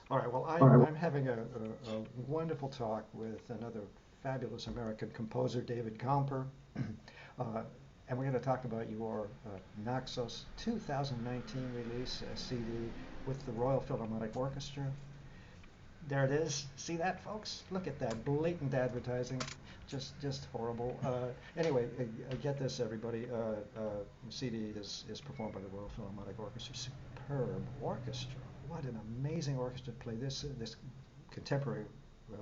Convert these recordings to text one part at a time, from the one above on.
All right, well, I'm having a wonderful talk with another fabulous American composer, David Gompper. And we're going to talk about your Naxos 2019 release, CD, with the Royal Philharmonic Orchestra. There it is. See that, folks? Look at that blatant advertising. Just horrible. Anyway, get this, everybody. CD is performed by the Royal Philharmonic Orchestra. Superb orchestra. What an amazing orchestra to play this contemporary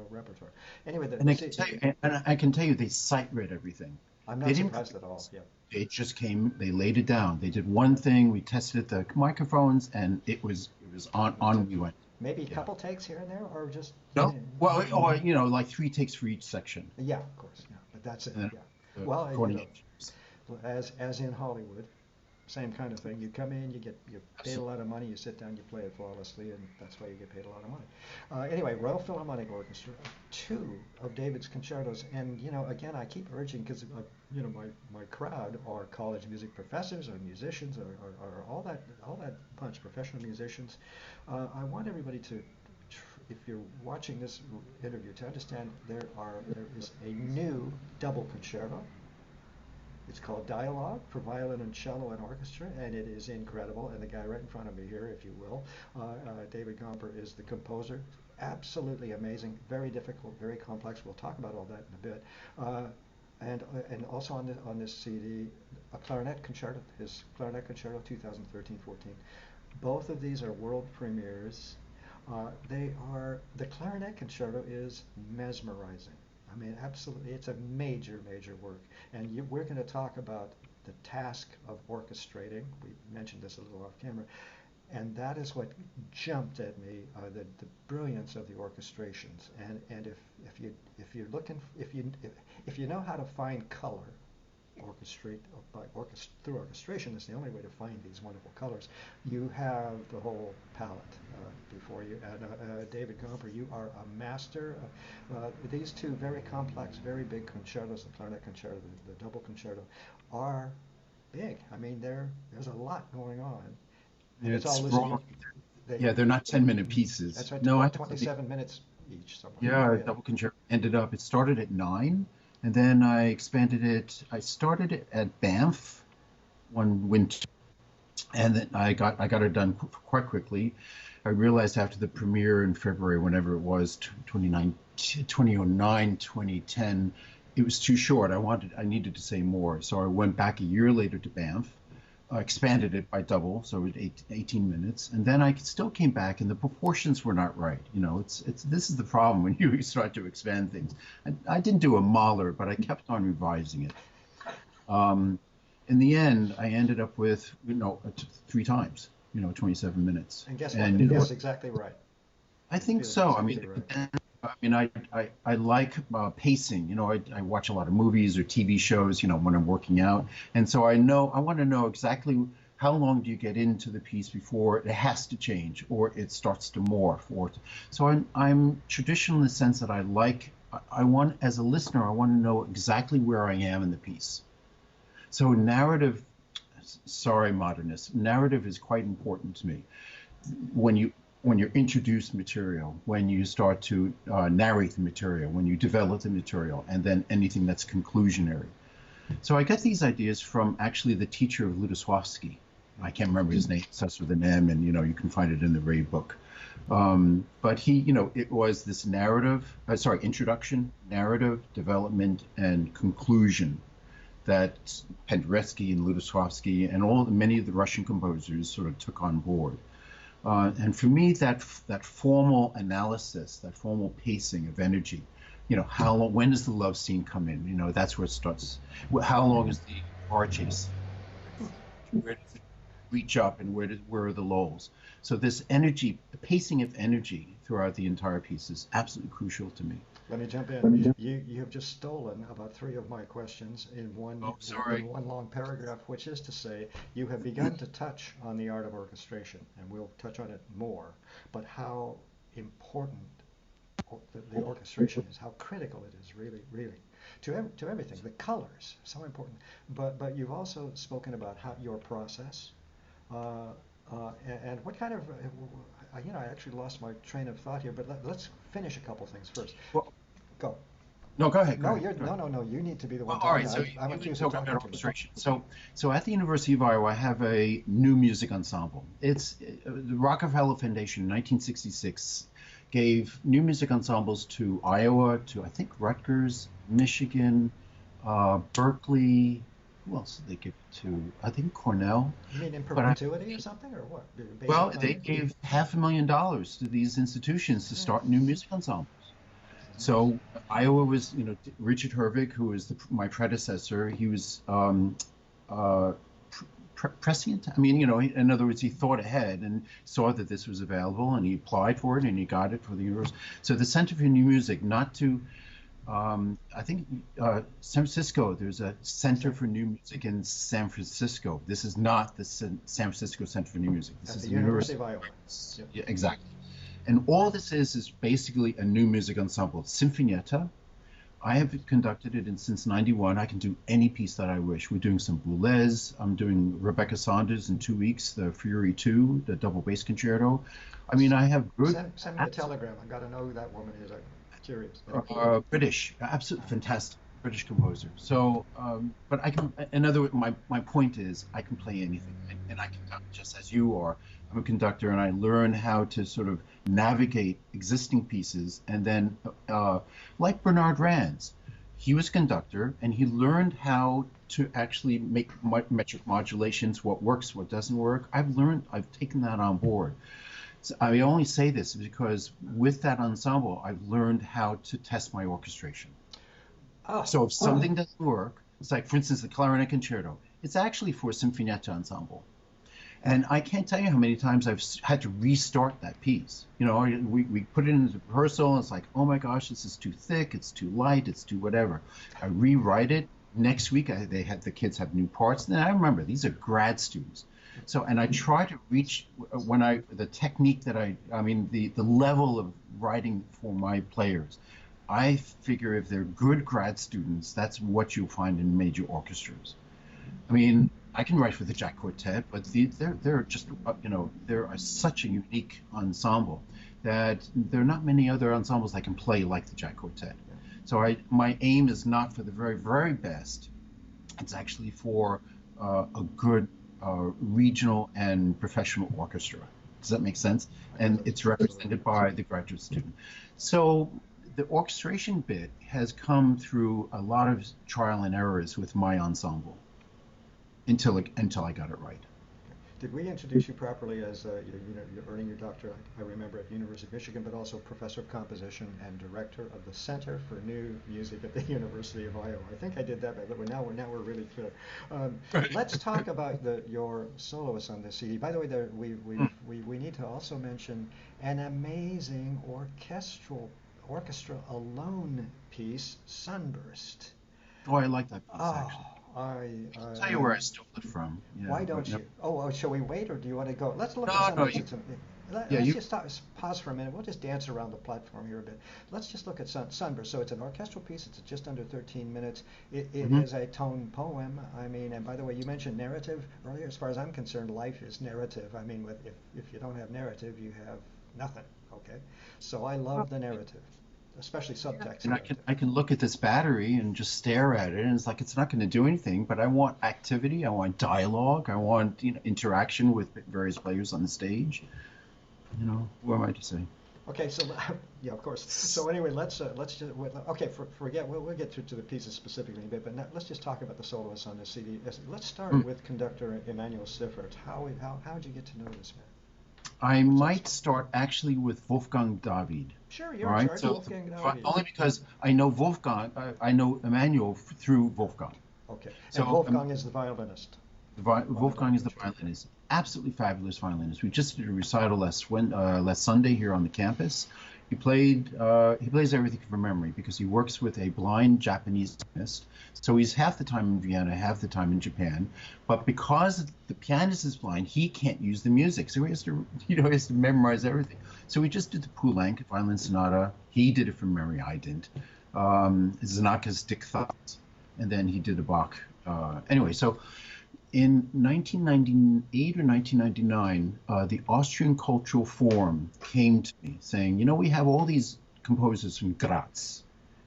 repertoire. Anyway, And I can tell you, and I can tell you, they sight read everything. I'm They not didn't surprised at all. produce. Yeah. It just came. They laid it down. They did one thing. We tested the microphones, and it was That's on it. we went. Maybe a Yeah. couple takes here and there, or just No. Well, or like three takes for each section, yeah, of course, yeah. But that's it. and then Yeah. Well, coordinations. as in Hollywood, same kind of thing. You come in, you paid a Absolutely. lot of money, you sit down, you play it flawlessly, and that's why you get paid a lot of money. Anyway, Royal Philharmonic Orchestra, two of David's concertos, and again, I keep urging because my crowd are college music professors or musicians or all that bunch, professional musicians. I want everybody to. If you're watching this interview, to understand there is a new double concerto. It's called Dialogue for Violin and Cello and Orchestra, and it is incredible. And the guy right in front of me here, if you will, David Gompper, is the composer. Absolutely amazing, very difficult, very complex. We'll talk about all that in a bit. And also on this CD, a clarinet concerto, his clarinet concerto 2013-14. Both of these are world premieres. The clarinet concerto is mesmerizing. I mean, absolutely, it's a major, major work. And we're going to talk about the task of orchestrating. We mentioned this a little off camera, and that is what jumped at me, the brilliance of the orchestrations. And if you're looking if you know how to find color, orchestrate through orchestration is the only way to find these wonderful colors. You have the whole palette before you. And David Gomper, you are a master. These two very complex, very big concertos, the clarinet concerto, the double concerto, are big. I mean, there's a lot going on, and it's It's all loosely. sprawling. They, Yeah, they're not 10-minute pieces. that's right, No, I about have to. 27 minutes each somewhere. Yeah, Yeah. double conjure ended up. It started at 9, and then I expanded it. I started it at Banff one winter, and then I got it done quite quickly. I realized after the premiere in February, whenever it was, 2009, 2010, it was too short. I needed to say more. So I went back a year later to Banff, expanded it by double, so 18 minutes, and then I still came back, and the proportions were not right. It's this is the problem when you start to expand things. I didn't do a Mahler, but I kept on revising it. Um, in the end, I ended up with three times, 27 minutes, And guess what? and It feels exactly right. I It think feels so. I exactly mean, right. I like pacing. I watch a lot of movies or TV shows, when I'm working out. And so I want to know exactly how long do you get into the piece before it has to change or it starts to morph. So I'm traditional in the sense that I want, as a listener, I want to know exactly where I am in the piece. So sorry, modernist, narrative is quite important to me when you're introduced material, when you start to narrate the material, when you develop the material, and then anything that's conclusionary. So I get these ideas from actually the teacher of Lutoslawski. I can't remember his name. It starts with an M, and you can find it in the Ray book. But it was this introduction, narrative, development, and conclusion that Penderecki and Lutoslawski and many of the Russian composers sort of took on board. And for me, that formal analysis, that formal pacing of energy, how long, when does the love scene come in? That's where it starts. How long is the car chase? Where does it reach up, and where are the lulls? So this energy, the pacing of energy throughout the entire piece is absolutely crucial to me. Let me jump in. You have just stolen about three of my questions Oh, in sorry. one long paragraph, which is to say you have begun to touch on the art of orchestration, and we'll touch on it more. But how important the orchestration is, how critical it is, really, really, to everything. The colors, so important. But you've also spoken about how your process, and what kind of I actually lost my train of thought here, but let's finish a couple things first. Well, Go. no, go ahead. Go No, ahead. Go ahead. no. You need to be the one All talking. right, so I'm you accused of talk about talking too much. orchestration. So at the University of Iowa, I have a new music ensemble. It's the Rockefeller Foundation in 1966 gave new music ensembles to Iowa, to I think Rutgers, Michigan, Berkeley. Who else did they give it to? I think Cornell. You mean in But I, perpetuity or something, or what? well, Based they on. gave $500,000 to these institutions to Yeah. start new music ensembles. Nice. So Iowa was, Richard Hervig, who was my predecessor. He was uh, prescient. I mean, in other words, he thought ahead and saw that this was available, and he applied for it, and he got it for the university. So the Center for New Music, not to, I think San Francisco. There's a Center for New Music in San Francisco. This is not the San Francisco Center for New Music. This At is the the University University. of Iowa. Yep. Yeah, exactly. And all this is basically a new music ensemble. Sinfonietta. I have conducted it since '91. I can do any piece that I wish. We're doing some Boulez. I'm doing Rebecca Saunders in 2 weeks, the Fury 2, the double bass concerto. I mean, I have good. Send me a telegram. I've got to know who that woman is. I'm curious. British, absolutely fantastic British composer. So, but I can. In other words, my point is, I can play anything, and I conduct just as you are. I'm a conductor, and I learn how to sort of navigate existing pieces, and then, like Bernard Rands, he was a conductor, and he learned how to actually make metric modulations, what works, what doesn't work. I've taken that on board. So I only say this because with that ensemble, I've learned how to test my orchestration. Oh, So if something doesn't work, it's like, for instance, the clarinet concerto. It's actually for a sinfonietta ensemble. And I can't tell you how many times I've had to restart that piece. We put it into rehearsal, and it's like, oh my gosh, this is too thick, it's too light, it's too whatever. I rewrite it. Next week, the kids have new parts. And I remember, these are grad students. So, and I try to reach the technique the level of writing for my players. I figure if they're good grad students, that's what you'll find in major orchestras. I mean, I can write for the Jack Quartet, but they're just, they're such a unique ensemble that there are not many other ensembles that can play like the Jack Quartet. So my aim is not for the very, very best. It's actually for a good regional and professional orchestra. Does that make sense? And it's represented by the graduate student. So the orchestration bit has come through a lot of trial and errors with my ensemble until I got it right. Did we introduce you properly as you're earning your doctorate? I remember at University of Michigan, but also professor of composition and director of the Center for New Music at the University of Iowa. I think I did that, but now we're really clear. Let's talk about your soloists on this CD. By the way, we need to also mention an amazing orchestra alone piece, Sunburst. Oh, I like that piece actually. I'll tell you where I stole it from. Yeah, why don't you? Oh, shall we wait, or do you want to go? Let's look No, at some no, of these. Let's you. just pause for a minute. We'll just dance around the platform here a bit. Let's just look at Sunburst. So it's an orchestral piece. It's just under 13 minutes. It is a tone poem. I mean, and by the way, you mentioned narrative earlier. As far as I'm concerned, life is narrative. I mean, if you don't have narrative, you have nothing. Okay. So I love the narrative, especially subtext. And I can look at this battery and just stare at it, and it's like it's not going to do anything. But I want activity. I want dialogue. I want interaction with various players on the stage. What am I to say? Okay, so yeah, of course. So anyway, let's just forget. We'll get to the pieces specifically in a bit, but let's just talk about the soloists on the CD. Let's start with conductor Emanuel Siffert. How'd you get to know this man? I might start actually with Wolfgang David. Sure, you're in charge. Wolfgang David. Only because I know Wolfgang. I know Emanuel through Wolfgang. Okay, and Wolfgang is the violinist. Wolfgang is the violinist. Absolutely fabulous violinist. We just did a recital last Sunday here on the campus. He plays everything from memory because he works with a blind Japanese pianist. So he's half the time in Vienna, half the time in Japan. But because the pianist is blind, he can't use the music. So he has to memorize everything. So we just did the Poulenc violin sonata. He did it from memory. I didn't. Zanaka's Dick Thoughts. And then he did a Bach. Anyway, so In 1998 or 1999, the Austrian Cultural Forum came to me saying, you know, we have all these composers from Graz.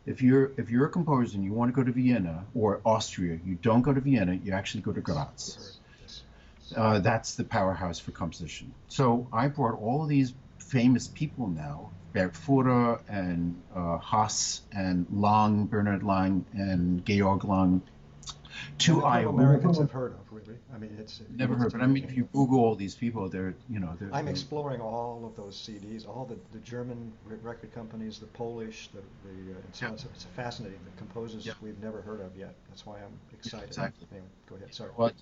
If you're a composer and you want to go to Vienna or Austria, you don't go to Vienna, you actually go to Graz. Heard this. That's the powerhouse for composition. So I brought all of these famous people now, Bert Furrer and Haas and Lang, Bernhard Lang and Georg Lang, And to the few Iowa. Americans have heard of, really. I mean, Never heard, it's but I mean, if you amazing. Google all these people, they're, you know, I'm exploring all of those CDs, all the German record companies, the Polish, yeah, it's fascinating. The composers yeah, we've never heard of yet. That's why I'm yeah, excited. exactly. Anyway, go ahead. Sorry. Well,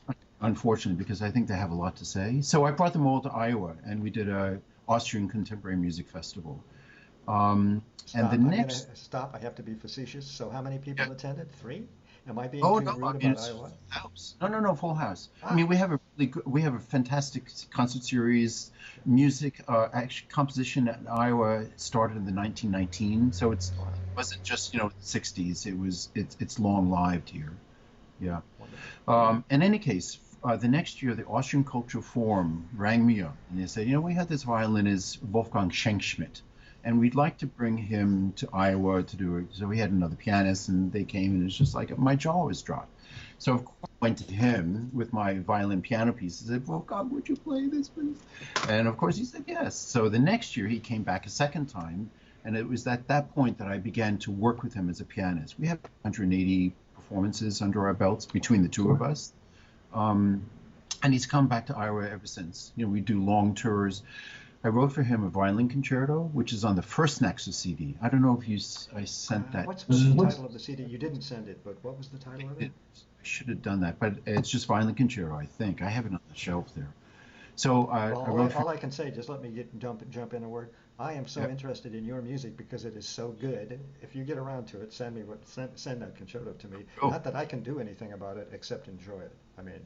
unfortunately, because I think they have a lot to say. So I brought them all to Iowa, and we did a Austrian Contemporary Music Festival. And the Stop. I'm going next, to stop. I have to be facetious. So how many yeah, people attended? Three? Am I being oh too no, I rude mean about it's full Iowa? house. No, no, no, full house. I Ah, mean, we have a fantastic concert series. Music, actually, composition at Iowa started in the 1919, so wow. wasn't just the 60s. It's long lived here. Yeah. Wonderful. In any case, the next year, the Austrian Cultural Forum rang me up and they said, we had this violinist, Wolfgang Schenkschmidt, and we'd like to bring him to Iowa to do it. So we had another pianist, and they came, and it's just like my jaw was dropped. So of course, I went to him with my violin piano piece. I said, Wolfgang, would you play this, please? And of course, he said yes. So the next year, he came back a second time, and it was at that point that I began to work with him as a pianist. We have 180 performances under our belts between the two of us. Um, and he's come back to Iowa ever since. We do long tours. I wrote for him a violin concerto, which is on the first Nexus CD. I don't know if I sent that. What's the title of the CD? You didn't send it, but what was the title of it? I should have done that, but it's just violin concerto, I think. I have it on the shelf there. So Well, I wrote for. all I can say, just let me jump in a word. I am so Yeah. interested in your music because it is so good. If you get around to it, send that concerto to me. Oh, Not that I can do anything about it except enjoy it. I mean,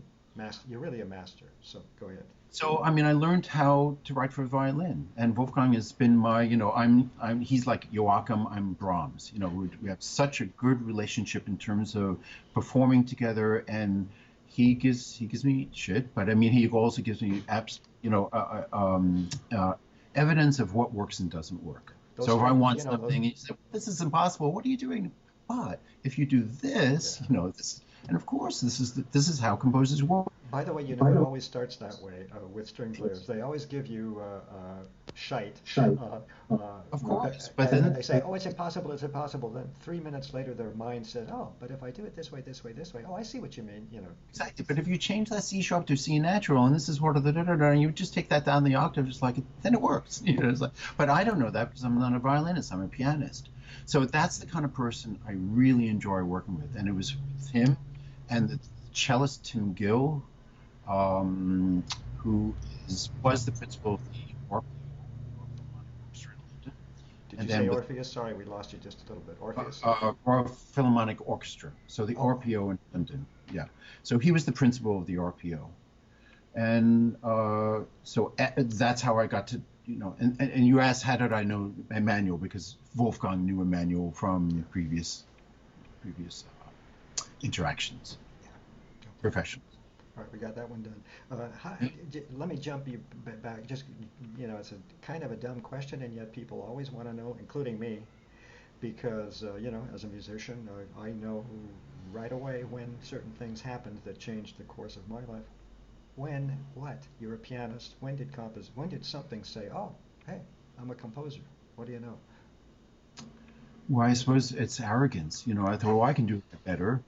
you're really a master. So go ahead. so I mean, I learned how to write for violin, and Wolfgang has been he's like Joachim, I'm Brahms. We have such a good relationship in terms of performing together, and he gives me shit, but I mean, he also gives me evidence of what works and doesn't work. Those So if I straight, want those. something, he said, this is impossible. What are you doing? But if you do this, Yeah. this, and of course, this is how composers work. By the way, it always starts that way with string players. They always give you shite, Of course, but and then then they say, "Oh, it's impossible, it's impossible." Then 3 minutes later, their mind said, "Oh, but if I do it this way, this way, this way, oh, I see what you mean." exactly. But if you change that C sharp to C natural, and this is what the da da da, and you just take that down the octave, just like then it works. It's like, but I don't know that because I'm not a violinist. I'm a pianist. So that's the kind of person I really enjoy working with, and it was with him and the cellist Tim Gill, um, who was the principal of the Orchestra in London, Did you and say then with Orpheus? Sorry, we lost you just a little bit. Orpheus. Royal Philharmonic Orchestra, so the Oh, RPO in London. Yeah, so he was the principal of the RPO, and that's how I got to and you asked how did I know Emmanuel, because Wolfgang knew Emmanuel from yeah, previous interactions, yeah. professionals. All right, we got that one done. Let me jump you back. Just it's a kind of a dumb question, and yet people always want to know, including me, because as a musician, I know right away when certain things happened that changed the course of my life. When, what? You're a pianist. When did something say, "Oh, hey, I'm a composer"? What do you know? Well, I suppose it's arrogance. I thought, well, I can do it better.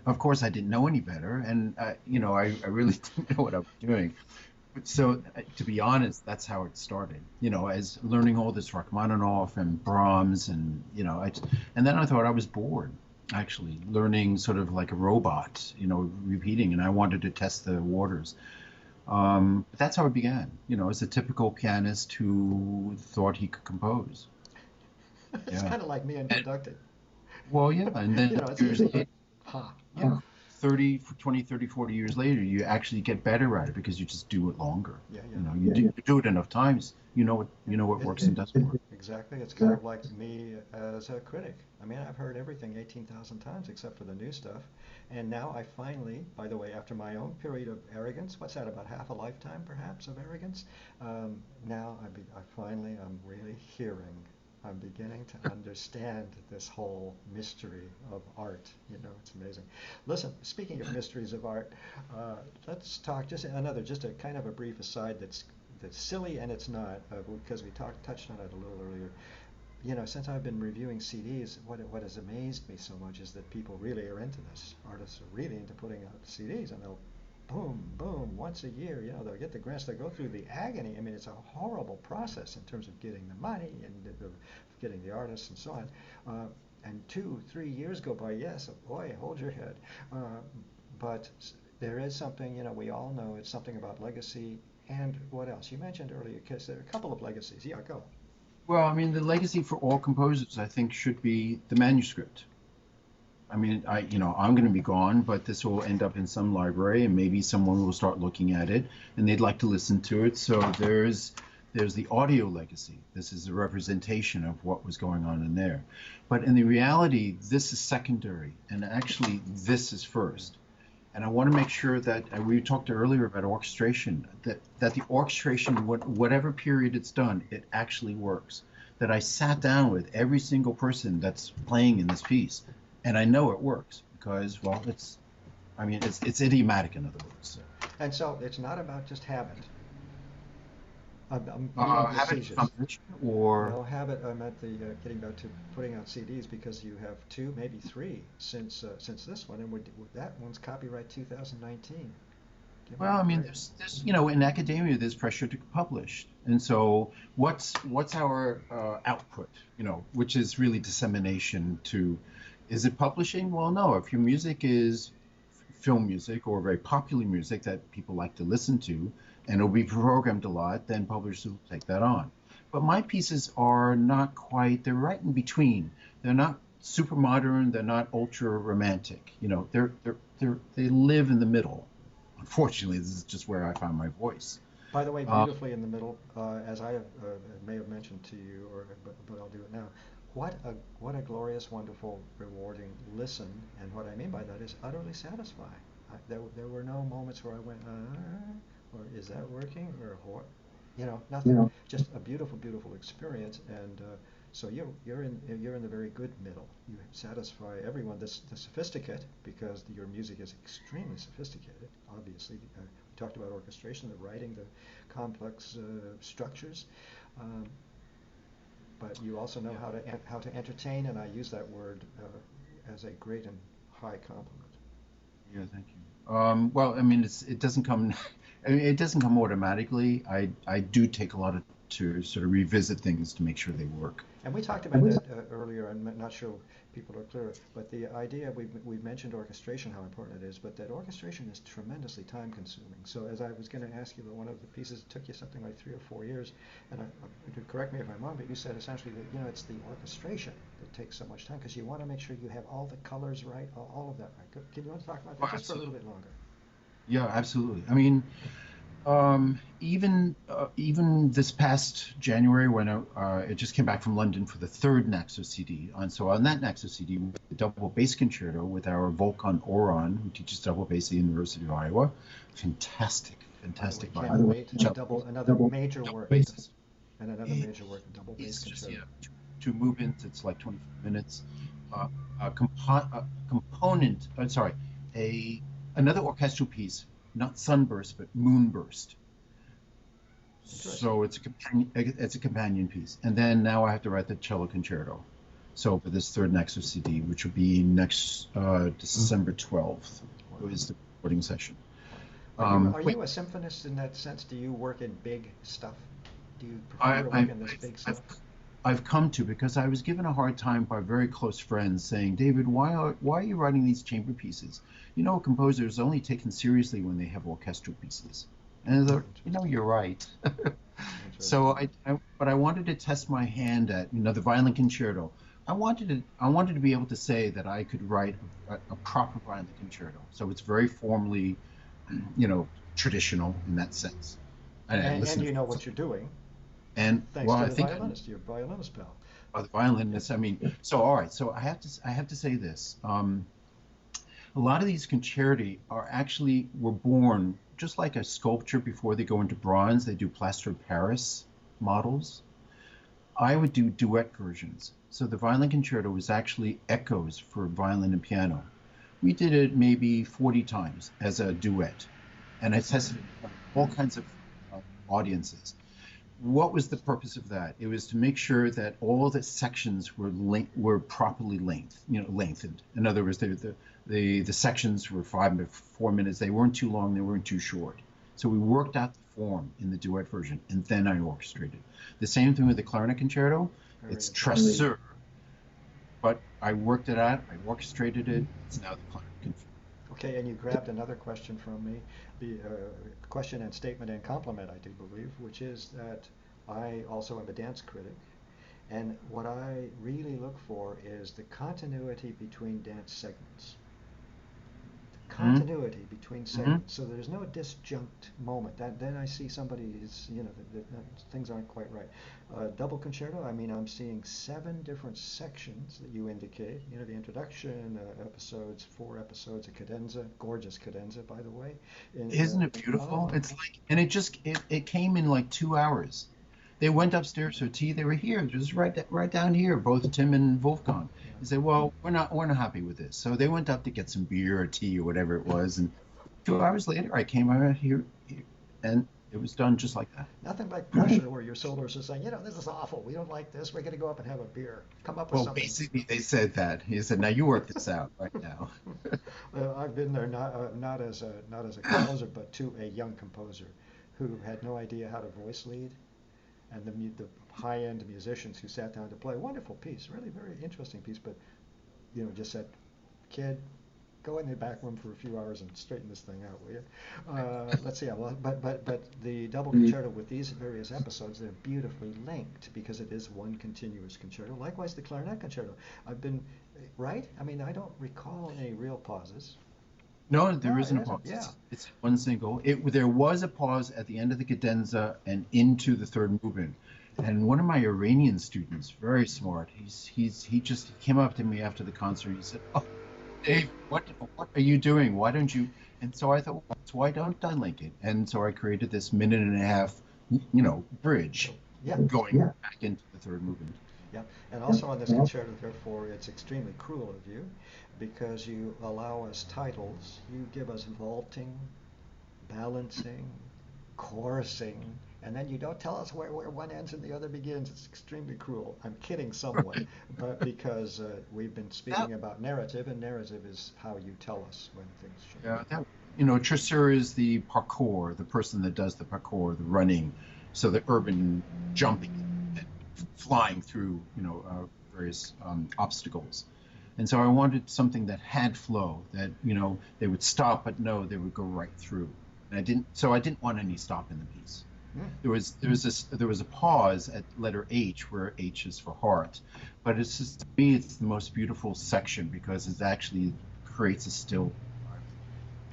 Of course, I didn't know any better, and I really didn't know what I was doing. So, to be honest, that's how it started. As learning all this Rachmaninoff and Brahms, and and then I thought I was bored, actually, learning sort of like a robot, repeating, and I wanted to test the waters. But that's how it began. As a typical pianist who thought he could compose. It's Yeah. kind of like me in And, conducting. well, yeah, and then It's years later, ha. yeah. 20, 30, 40 years later, you actually get better at it because you just do it longer. Yeah, You know, yeah. you do it enough times, you know what It, works it, and doesn't work. exactly. It's kind of like me as a critic. I mean, I've heard everything 18,000 times except for the new stuff. And now I finally, by the way, after my own period of arrogance, what's that, about half a lifetime perhaps of arrogance? Now I finally, I'm really hearing, I'm beginning to understand this whole mystery of art. You know, it's amazing. Listen, speaking of mysteries of art, let's talk just a kind of a brief aside that's silly and it's not, because we touched on it a little earlier. You know, since I've been reviewing CDs, what has amazed me so much is that people really are into this. Artists are really into putting out CDs, and they'll boom, boom, once a year. You know, they'll get the grants. They go through the agony. I mean, it's a horrible process in terms of getting the money and getting the artists and so on. And 2, 3 years go by. Yes, boy, hold your head. But there is something. You know, we all know it's something about legacy. And what else? You mentioned earlier, because there are a couple of legacies. Yeah, go. Well, I mean, the legacy for all composers, I think, should be the manuscript. I mean, I'm going to be gone, but this will end up in some library, and maybe someone will start looking at it, and they'd like to listen to it. So there's the audio legacy. This is a representation of what was going on in there. But in the reality, this is secondary, and actually, this is first. And I want to make sure that we talked earlier about orchestration, that the orchestration, whatever period it's done, it actually works. That I sat down with every single person that's playing in this piece, and I know it works because, well, it's idiomatic, in other words. And so it's not about just habit. Meaning Habit facetious. composition or No habit. I'm at the getting back to putting out CDs because you have two, maybe three since this one, and that one's copyright 2019. Give me well, I a mean, break. there's in academia there's pressure to publish, and so what's our output? Which is really dissemination to. Is it publishing? Well, no. If your music is film music or very popular music that people like to listen to, and it'll be programmed a lot, then publishers will take that on. But my pieces are not quite. They're right in between. They're not super modern. They're not ultra romantic. They live in the middle. Unfortunately, this is just where I found my voice. By the way, Uh, beautifully in the middle, as I may have mentioned to you, but I'll do it now. What a glorious, wonderful, rewarding listen, and what I mean by that is utterly satisfying. There were no moments where I went, or is that working, or what? You know, nothing. Just a beautiful, beautiful experience, and so you're in the very good middle. You satisfy everyone. The sophisticate, because your music is extremely sophisticated. Obviously, we talked about orchestration, the writing, the complex structures. Um, but you also know how to entertain, and I use that word as a great and high compliment. yeah, thank you. Well, I mean, it doesn't come. I mean, it doesn't come automatically. I do take a lot of to sort of revisit things to make sure they work. And we talked about that earlier. I'm not sure people are clear, but the idea we've mentioned orchestration, how important it is, but that orchestration is tremendously time consuming. So as I was going to ask you about one of the pieces, it took you something like 3 or 4 years, and correct me if I'm wrong, but you said essentially that it's the orchestration that takes so much time because you want to make sure you have all the colors right, all of that right. Can you want to talk about that Oh, just for a little absolutely. bit longer? Yeah, absolutely. I mean, even this past January when it just came back from London for the third Naxos CD, and so on that Naxos CD, we did a double bass concerto with our Volkan Oran, who teaches double bass at the University of Iowa. Fantastic, By the way, fantastic can't violin. wait. Another major Double work, basses. and another It- major work, double bass It's just concerto. yeah, two movements. It's like 25 minutes. A component. Sorry, a another orchestral piece, not Sunburst but Moonburst. Interesting. So it's a companion piece. And then now I have to write the cello concerto. So for this third Nexus CD, which will be next December 12th, Wow. is the recording session. Are Wait, you a symphonist in that sense? Do you work in big stuff? Do you prefer I, to work I, in this big I've, stuff? I've come to because I was given a hard time by very close friends saying, David, why are you writing these chamber pieces? A composer is only taken seriously when they have orchestral pieces. And I thought, Interesting. you're right. So Interesting. but I wanted to test my hand at, the violin concerto. I wanted to be able to say that I could write a proper violin concerto. So it's very formally, you know, traditional in that sense. And I And listen you to know what you're doing well, thanks to I the think violinist, your violinist pal. the violinist. I mean, so all right. So I have to say this. A lot of these concerti are actually were born just like a sculpture before they go into bronze. They do plaster of Paris models. I would do duet versions. So the violin concerto was actually echoes for violin and piano. We did it maybe 40 times as a duet, and I tested it in front of all kinds of audiences. What was the purpose of that? It was to make sure that all the sections were properly lengthened. In other words, the sections were 4 minutes. They weren't too long. They weren't too short. So we worked out the form in the duet version, and then I orchestrated. The same thing with the clarinet concerto. Very It's interesting. tresor, but I worked it out. I orchestrated it. It's now the clarinet concerto. Okay, and you grabbed another question from me, the question and statement and compliment, I do believe, which is that I also am a dance critic, and what I really look for is the continuity between dance segments. Mm-hmm. Continuity between Mm-hmm. segments, so there's no disjunct moment. That then I see somebody is, things aren't quite right. Double concerto. I mean, I'm seeing 7 different sections that you indicate. The introduction, episodes, 4 episodes, a cadenza, gorgeous cadenza, by the way. Isn't it beautiful? Oh, It's like, and it came in like 2 hours. They went upstairs for tea. They were here, just right down here, both Tim and Wolfgang. yeah. They said, "Well, we're not happy with this." So they went up to get some beer or tea or whatever it was, and 2 hours later, I came out here, and it was done just like that. Nothing like pressure where your shoulders are saying, this is awful. We don't like this. We're going to go up and have a beer. Come up with Well, something. basically, they said that. He said, "Now you work this out right now." I've been there not as a composer, but to a young composer who had no idea how to voice lead, and the high-end musicians who sat down to play a wonderful piece, really very interesting piece, but just said, "Kid, go in the back room for a few hours and straighten this thing out, will you?" Let's see. Well, but the double concerto with these various episodes, they're beautifully linked because it is one continuous concerto. Likewise, the clarinet concerto. I've been right. I mean, I don't recall any real pauses. No, there No, it isn't a isn't. pause. Yeah. It's one single. There was a pause at the end of the cadenza and into the third movement. And one of my Iranian students, very smart, he came up to me after the concert. He said, "Oh, Dave, what are you doing? Why don't you?" And so I thought, well, why don't I link it? And so I created this minute and a half, bridge Yeah. going back into the third movement. Yeah, and also on this concerto, therefore, it's extremely cruel of you because you allow us titles. You give us vaulting, balancing, chorusing, and then you don't tell us where one ends and the other begins. It's extremely cruel. I'm kidding somewhat, but because we've been That speaking about narrative, and narrative is how you tell us when things should Yeah, be. Trisser is the parkour, the person that does the parkour, the running, so the urban jumping and flying through, various obstacles. And so I wanted something that had flow, that, they would stop, but no, they would go right through. And I didn't want any stop in the piece. Mm. There was a pause at letter H where H is for heart, but it's just to me it's the most beautiful section because it actually creates a still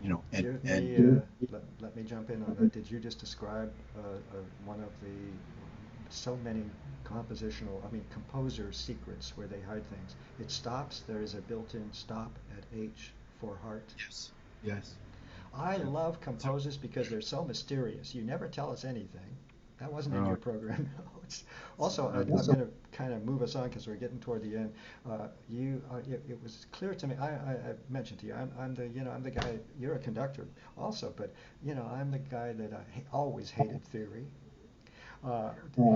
and Give and me, let me jump in on that. Did you just describe one of the so many composer secrets where they hide things? It stops. There is a built-in stop at H for heart. yes, yes, I yeah. love So, composers because they're so mysterious. You never tell us anything. That wasn't in uh, your program. No. Also, I'm uh, going to kind of move us on because we're getting toward the end. It was clear to me. I mentioned to you, I'm the guy. You're a conductor also, but I'm the guy that always hated theory.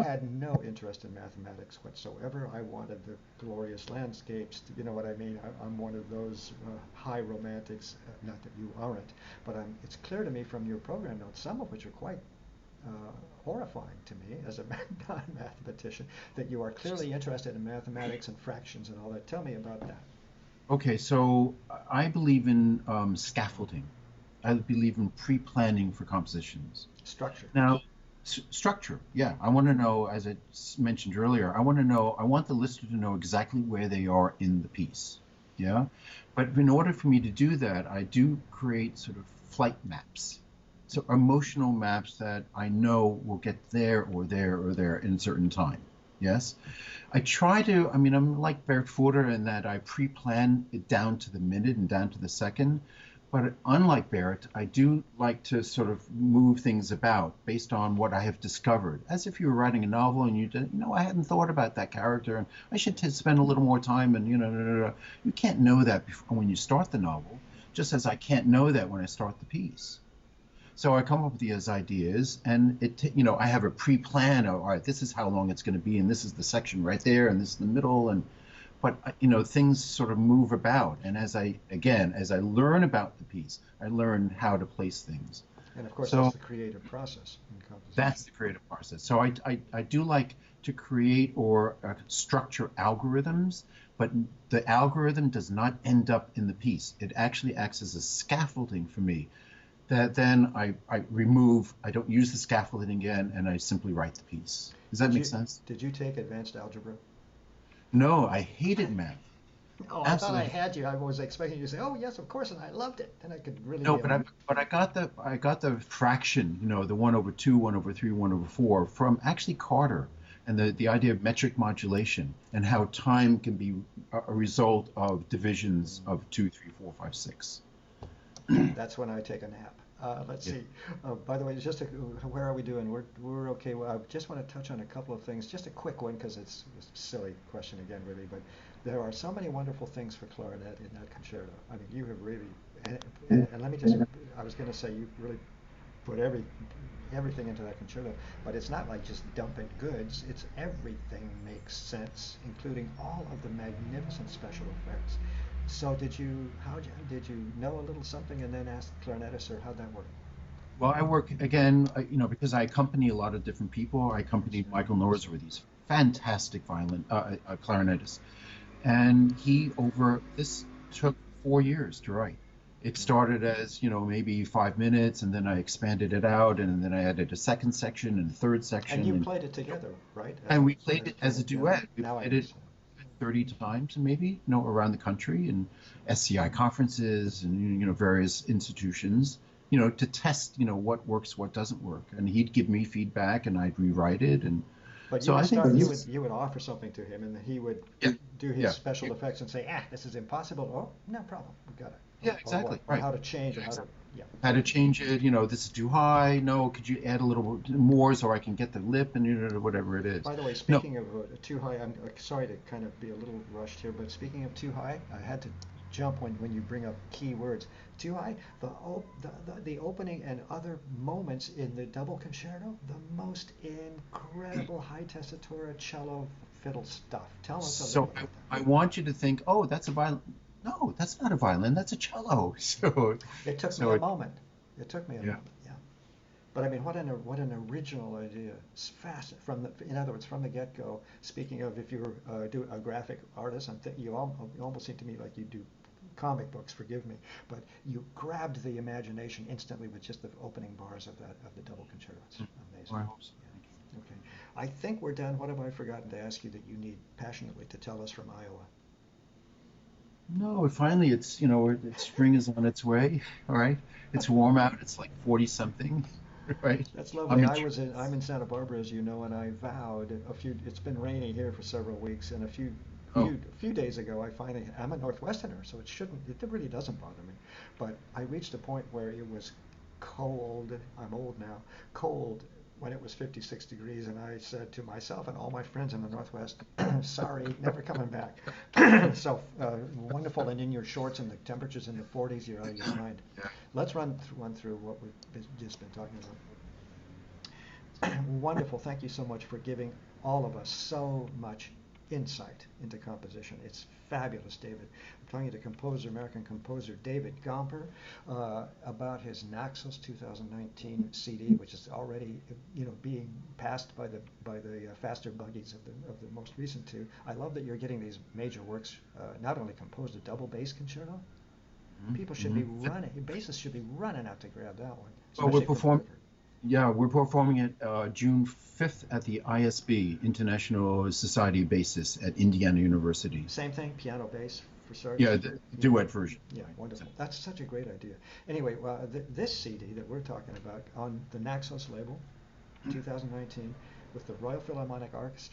Had no interest in mathematics whatsoever. I wanted the glorious landscapes. You know what I mean? I'm one of those high romantics. Not that you aren't, but it's clear to me from your program notes, some of which are quite horrifying to me as a non-mathematician, that you are clearly interested in mathematics and fractions and all that. Tell me about that. okay, so I believe in scaffolding. I believe in pre-planning for compositions. Structure. Now, Structure, yeah. I want to know, as I mentioned earlier, I want to know, I want the listener to know exactly where they are in the piece. Yeah. But in order for me to do that, I do create sort of flight maps. So emotional maps that I know will get there or there or there in a certain time. Yes. I try to, I mean, I'm like Bert Footer in that I pre-plan it down to the minute and down to the second. But unlike Barrett, I do like to sort of move things about based on what I have discovered. As if you were writing a novel and you did, I hadn't thought about that character and I should spend a little more time and, you can't know that before, when you start the novel, just as I can't know that when I start the piece. So I come up with these ideas, and I have a pre-plan of, all right, this is how long it's going to be, and this is the section right there, and this is the middle, and but things sort of move about, and as I learn about the piece, I learn how to place things. And of course, that's So the creative process in composition. that's the creative process. So I do like to create or structure algorithms, but the algorithm does not end up in the piece. It actually acts as a scaffolding for me that then I remove, I don't use the scaffolding again, and I simply write the piece. Does that Did make you sense? did you take advanced algebra? No, I hated math. Oh, I thought I Absolutely. had you. I was expecting you to say, "Oh, yes, of course," and I loved it. Then I could really No, be but a I got the fraction, the 1/2, 1/3, 1/4 from actually Carter, and the idea of metric modulation and how time can be a result of divisions of 2, 3, 4, 5, 6. That's when I take a nap. Let's Yeah. see. By the way, where are we doing? We're okay. Well, I just want to touch on a couple of things. Just a quick one because it's a silly question again, really. But there are so many wonderful things for clarinet in that concerto. I mean, you have really. And let me just. I was going to say you really put everything into that concerto, but it's not like just dumping goods. It's everything makes sense, including all of the magnificent special effects. So did you know a little something and then ask the clarinetist, or how'd that work? Well, I work again, because I accompany a lot of different people. I Yes, accompanied yeah. Michael Norris with these fantastic clarinetists, and this took 4 years to write. It Mhm. started as, maybe 5 minutes, and then I expanded it out, and then I added a second section and a third And section, you and played it together, right? we played As a it as a trio. Yeah. duet. We Now I played it understand. 30 times, maybe, around the country and SCI conferences and various institutions, to test, what works, what doesn't work, and he'd give me feedback, and I'd rewrite it, and But you so would I think start. this You would is, you would offer something to him, and then he would yeah, do his yeah, special effects and say, "Ah, this is impossible." Oh, no problem. We got it. yeah, Or what? exactly, Or right. how to change, or how to. Yeah. How to change it, this is too high. No, could you add a little more so I can get the lip and whatever it is. By the way, No, speaking of too high, I'm sorry to kind of be a little rushed here, but speaking of too high, I had to jump when you bring up key words. Too high, the opening and other moments in the double concerto, the most incredible high tessitura cello fiddle stuff. Tell us a little so about I want you to think, oh, that's a violin. No, that's not a violin. That's a cello. So, that. It took me so a it, moment. It took me a yeah. moment. Yeah. But I mean, what an original idea! It's fast in other words, from the get-go. Speaking of, if you're do a graphic artist, you almost seem to me like you do comic books. Forgive me, but you grabbed the imagination instantly with just the opening bars of the double concerto. It's amazing. Well, I hope so. Thank you. Yeah. Okay, I think we're done. What have I forgotten to ask you that you need passionately to tell us from Iowa? No, finally, spring is on its way. All right, it's warm out. It's like 40 something, right? That's I'm lovely. in. I'm in Santa Barbara, as you know, and I vowed a few. It's been rainy here for several weeks, and Oh, a few days ago, I'm a Northwesterner, so it really doesn't bother me. But I reached a point where it was cold. I'm old now. Cold when it was 56 degrees, and I said to myself and all my friends in the Northwest, "Sorry, never coming back." So wonderful, and in your shorts and the temperatures in the 40s, you're out of your mind. yeah. Let's run through what just been talking about. Wonderful. Thank you so much for giving all of us so much insight into composition. It's fabulous, David. I'm talking to American composer David Gompper, about his Naxos 2019 CD, which is already, being passed by the faster buggies of the most recent two. I love that you're getting these major works, not only composed a double bass concerto. Mhm, People should be mhm. running. Bassists should be running out to grab that one, Well, we're especially from performing. Hartford. Yeah, we're performing it June 5th at the ISB, International Society Basis at Indiana University. Same thing, piano bass for Yeah, starters. the Yeah, duet version. yeah, Right. So, wonderful. That's such a great idea. Anyway, this CD that we're talking about on the Naxos label, 2019, with the Royal Philharmonic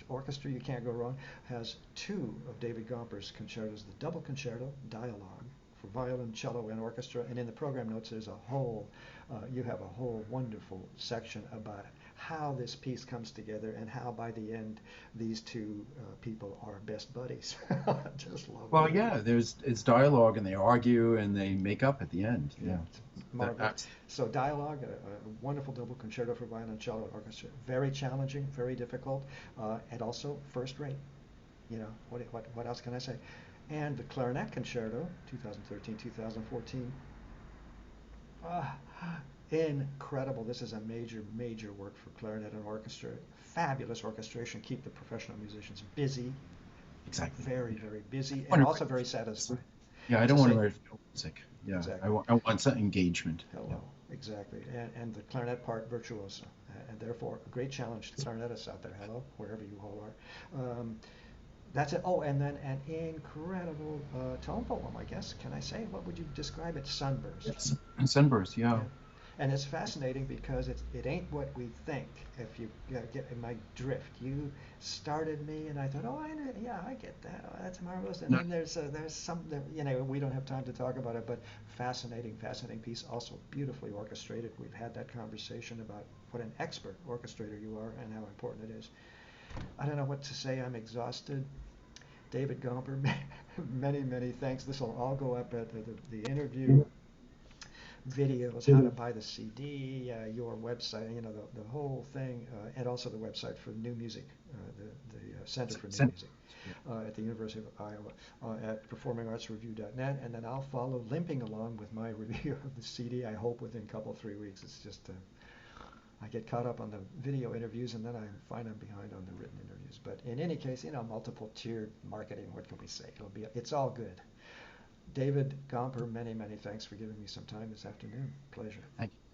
Orchestra, you can't go wrong, has two of David Gomper's concertos, the double concerto, Dialogue, for violin, cello, and orchestra, and in the program notes there's you have a whole wonderful section about how this piece comes together and how by the end these two people are best buddies. Just well, lovely. yeah, it's dialogue and they argue and they make up at the end. Yeah, Yeah. it's That, marvelous. that's So dialogue, a wonderful double concerto for violin, cello, and orchestra. Very challenging, very difficult, and also first rate. You know, what else can I say? And the clarinet concerto, 2013, 2014. Ah, incredible. This is a major, major work for clarinet and orchestra. Fabulous orchestration. Keep the professional musicians busy, exactly. very, Yeah. very busy, I and want also very to, satisfying. yeah, I As I don't want to say, write film music. Yeah, exactly. I want some engagement. Yeah. Hello, exactly. And the clarinet part virtuoso, and therefore a great challenge to clarinetists out there. Hello, wherever you all are. That's it. Oh, and then an incredible tone poem, I guess. Can I say? What would you describe it? Sunburst. Yes. Sunburst, Yeah. yeah. And it's fascinating because it ain't what we think. If you get in my drift, you started me, and I thought, oh, yeah, I get that. Oh, that's marvelous. And No, then there's some that, we don't have time to talk about it, but fascinating, fascinating piece. Also beautifully orchestrated. We've had that conversation about what an expert orchestrator you are and how important it is. I don't know what to say. I'm exhausted. David Gompper, many, many thanks. This will all go up at the interview videos, how to buy the CD, your website, the whole thing, and also the website for new music, the Center for New Sen- Music at the University of Iowa, at performingartsreview.net, and then I'll follow limping along with my review of the CD, I hope within a couple, 3 weeks. It's just, I get caught up on the video interviews and then I find I'm behind on the written interviews. But in any case, multiple tiered marketing, what can we say? It's all good. David Gomper, many, many thanks for giving me some time this afternoon. Pleasure. Thank you.